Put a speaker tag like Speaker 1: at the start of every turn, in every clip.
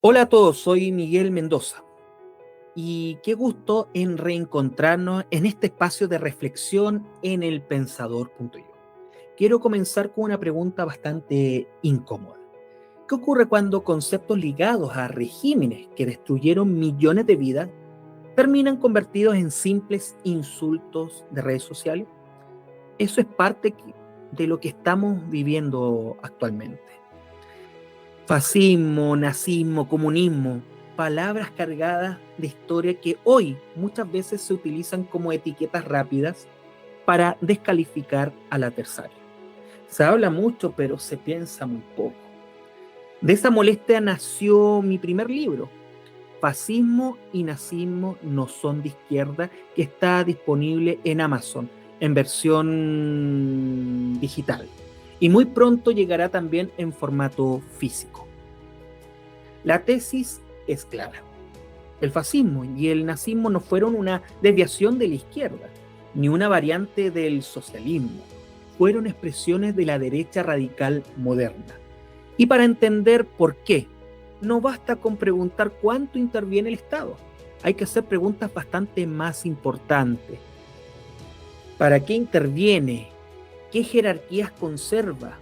Speaker 1: Hola a todos, soy Miguel Mendoza y qué gusto en reencontrarnos en este espacio de reflexión en el Pensador.io. Quiero comenzar con una pregunta bastante incómoda. ¿Qué ocurre cuando conceptos ligados a regímenes que destruyeron millones de vidas terminan convertidos en simples insultos de redes sociales? Eso es parte de lo que estamos viviendo actualmente. Fascismo, nazismo, comunismo, palabras cargadas de historia que hoy muchas veces se utilizan como etiquetas rápidas para descalificar al adversario. Se habla mucho, pero se piensa muy poco. De esa molestia nació mi primer libro, Fascismo y nazismo no son de izquierda, que está disponible en Amazon en versión digital y muy pronto llegará también en formato físico. La tesis es clara. El fascismo y el nazismo no fueron una desviación de la izquierda, ni una variante del socialismo. Fueron expresiones de la derecha radical moderna. Y para entender por qué, no basta con preguntar cuánto interviene el Estado. Hay que hacer preguntas bastante más importantes. ¿Para qué interviene? ¿Qué jerarquías conserva?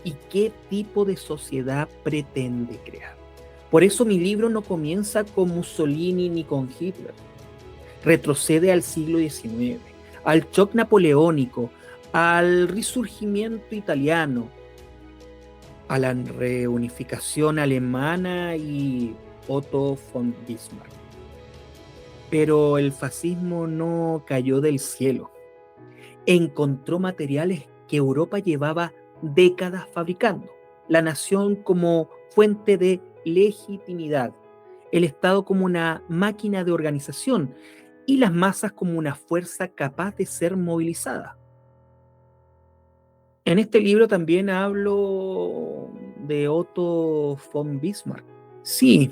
Speaker 1: ¿Y qué tipo de sociedad pretende crear? Por eso mi libro no comienza con Mussolini ni con Hitler. Retrocede al siglo XIX, al shock napoleónico, al resurgimiento italiano, a la reunificación alemana y Otto von Bismarck. Pero el fascismo no cayó del cielo. Encontró materiales que Europa llevaba décadas fabricando. La nación como fuente de legitimidad, el Estado como una máquina de organización y las masas como una fuerza capaz de ser movilizada. En este libro también hablo de Otto von Bismarck. Sí,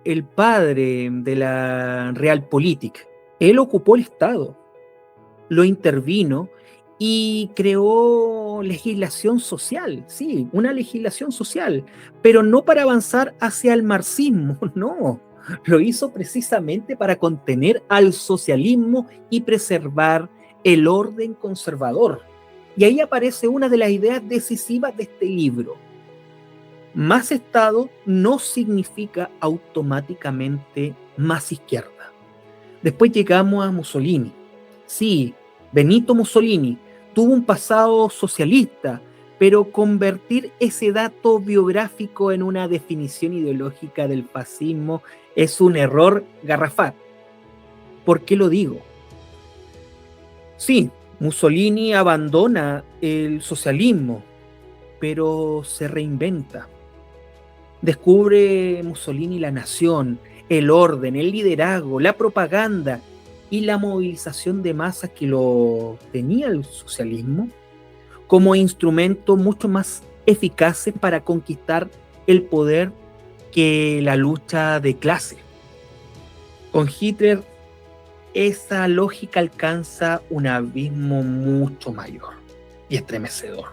Speaker 1: el padre de la Realpolitik. Él ocupó el Estado, lo intervino y creó legislación social, sí, una legislación social, pero no para avanzar hacia el marxismo, no, lo hizo precisamente para contener al socialismo y preservar el orden conservador. Y ahí aparece una de las ideas decisivas de este libro. Más Estado no significa automáticamente más izquierda. Después llegamos a Mussolini. Sí, Benito Mussolini tuvo un pasado socialista, pero convertir ese dato biográfico en una definición ideológica del fascismo es un error garrafal. ¿Por qué lo digo? Sí, Mussolini abandona el socialismo, pero se reinventa. Descubre Mussolini la nación, el orden, el liderazgo, la propaganda y la movilización de masas que lo tenía el socialismo como instrumento mucho más eficaces para conquistar el poder que la lucha de clase. Con Hitler, esa lógica alcanza un abismo mucho mayor y estremecedor.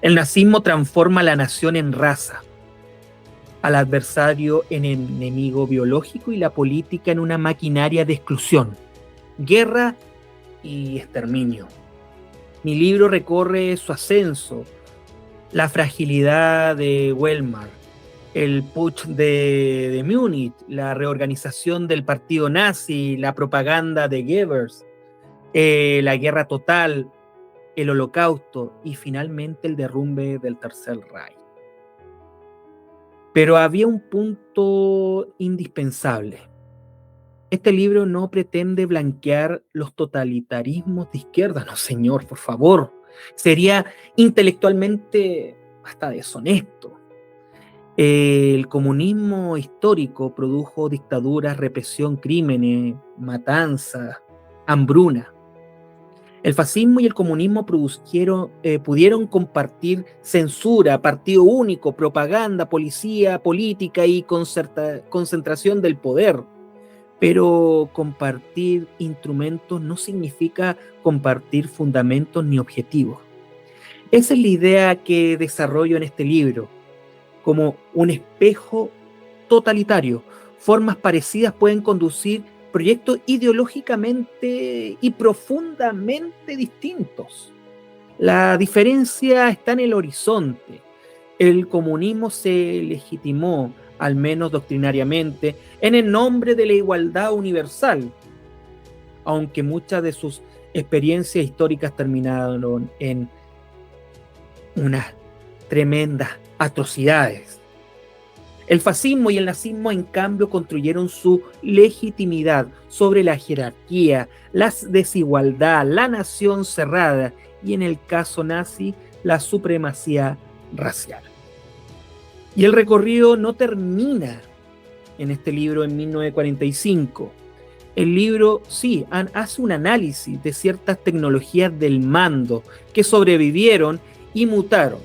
Speaker 1: El nazismo transforma a la nación en raza, al adversario en enemigo biológico y la política en una maquinaria de exclusión, guerra y exterminio. Mi libro recorre su ascenso, la fragilidad de Weimar, el putsch de Múnich, la reorganización del partido nazi, la propaganda de Goebbels, la guerra total, el holocausto y finalmente el derrumbe del Tercer Reich. Pero había un punto indispensable. Este libro no pretende blanquear los totalitarismos de izquierda, no señor, por favor. Sería intelectualmente hasta deshonesto. El comunismo histórico produjo dictaduras, represión, crímenes, matanzas, hambruna. El fascismo y el comunismo pudieron compartir censura, partido único, propaganda, policía, política y concentración del poder. Pero compartir instrumentos no significa compartir fundamentos ni objetivos. Esa es la idea que desarrollo en este libro, como un espejo totalitario. Formas parecidas pueden conducir proyectos ideológicamente y profundamente distintos. La diferencia está en el horizonte. El comunismo se legitimó, al menos doctrinariamente, en el nombre de la igualdad universal, aunque muchas de sus experiencias históricas terminaron en unas tremendas atrocidades. El fascismo y el nazismo, en cambio, construyeron su legitimidad sobre la jerarquía, la desigualdad, la nación cerrada y, en el caso nazi, la supremacía racial. Y el recorrido no termina en este libro en 1945. El libro sí hace un análisis de ciertas tecnologías del mando que sobrevivieron y mutaron.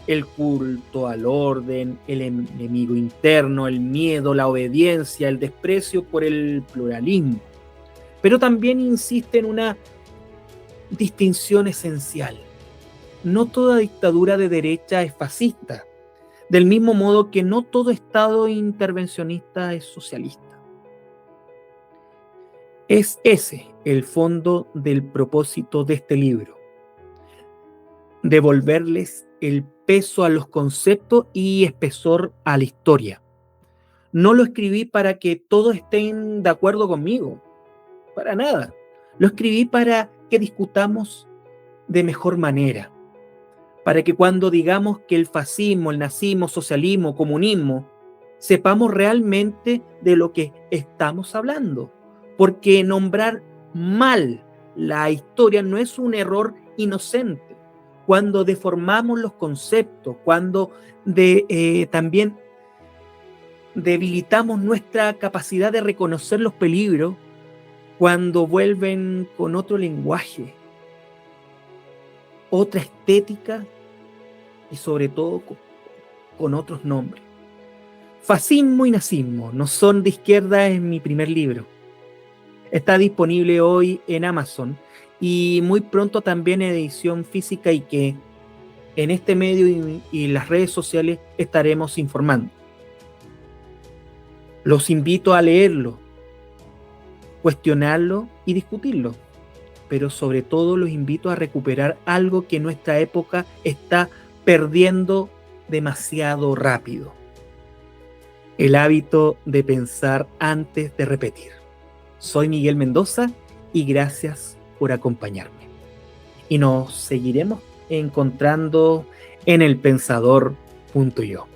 Speaker 1: El culto al orden, el enemigo interno, el miedo, la obediencia, el desprecio por el pluralismo. Pero también insiste en una distinción esencial. No toda dictadura de derecha es fascista, del mismo modo que no todo estado intervencionista es socialista. Es ese el fondo del propósito de este libro: devolverles el peso a los conceptos y espesor a la historia. No lo escribí para que todos estén de acuerdo conmigo, para nada. Lo escribí para que discutamos de mejor manera, para que cuando digamos que el fascismo, el nazismo, socialismo, comunismo, sepamos realmente de lo que estamos hablando, porque nombrar mal la historia no es un error inocente. Cuando deformamos los conceptos, cuando también debilitamos nuestra capacidad de reconocer los peligros, cuando vuelven con otro lenguaje, otra estética y sobre todo con otros nombres. Fascismo y nazismo no son de izquierda, es mi primer libro. Está disponible hoy en Amazon y muy pronto también en edición física, y que en este medio y las redes sociales estaremos informando. Los invito a leerlo, cuestionarlo y discutirlo, pero sobre todo los invito a recuperar algo que nuestra época está perdiendo demasiado rápido: el hábito de pensar antes de repetir. Soy Miguel Mendoza y gracias por acompañarme. Y nos seguiremos encontrando en elpensador.io.